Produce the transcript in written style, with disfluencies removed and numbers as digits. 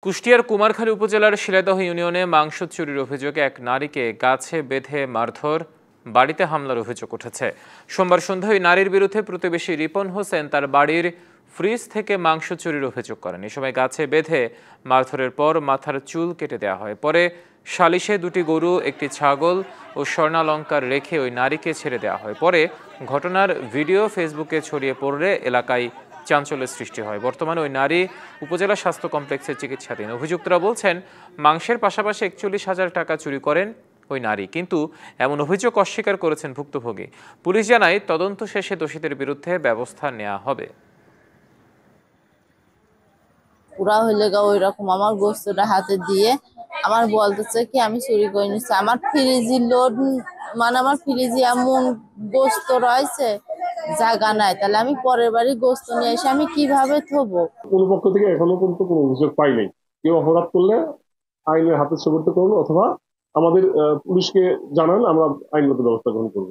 কুষ্টিয়ার কুমারখালী উপজেলার শিলাদহ ইউনিয়নে মাংস চুরির অভিযোগে এক নারীকে গাছে বেঁধে মারধর, বাড়িতে হামলার অভিযোগ উঠেছে। সোমবার সন্ধ্যায় ওই নারীর বিরুদ্ধে প্রতিবেশী রিপন হোসেন তার বাড়ির ফ্রিজ থেকে মাংস চুরির অভিযোগ করেন। এ সময় গাছে বেঁধে মারধরের পর মাথার চুল কেটে দেওয়া হয়। পরে সালিশে দুটি গরু, একটি ছাগল ও স্বর্ণালংকার রেখে ওই নারীকে ছেড়ে দেওয়া হয়। পরে ঘটনার ভিডিও ফেসবুকে ছড়িয়ে পড়লে এলাকায় চাঞ্চল্যের সৃষ্টি হয়। বর্তমানে ওই নারী উপজেলা স্বাস্থ্য কমপ্লেক্সে চিকিৎসাধীন। অভিযুক্তরা বলছেন, মাংসের পাশাপাশি ৪১,০০০ টাকা চুরি করেন ওই নারী, কিন্তু এমন অভিযোগ অস্বীকার করেছেন ভুক্তভোগী। পুলিশ জানায়, তদন্ত শেষে দোষীদের বিরুদ্ধে ব্যবস্থা নেওয়া হবে। পুরা হইলে ওই রকম আমার গোস্তটা হাতে দিয়ে আমার বলতেছে কি আমি চুরি করে নিচ্ছি। আমার ফ্রিজি লোড, মানে আমার ফ্রিজি এমন গোস্ত রয়েছে, জায়গা নাই, তাহলে আমি পরের বাড়ি গোস্ত নিয়ে এসে আমি কিভাবে থবো? কোন পক্ষ থেকে এখনো পর্যন্ত কোনো অভিযোগ পাই নাই। কেউ অপরাধ করলে আইনের হাতে সুপর্দ করুন অথবা আমাদের পুলিশকে জানান, আমরা আইনগত ব্যবস্থা গ্রহণ করবো।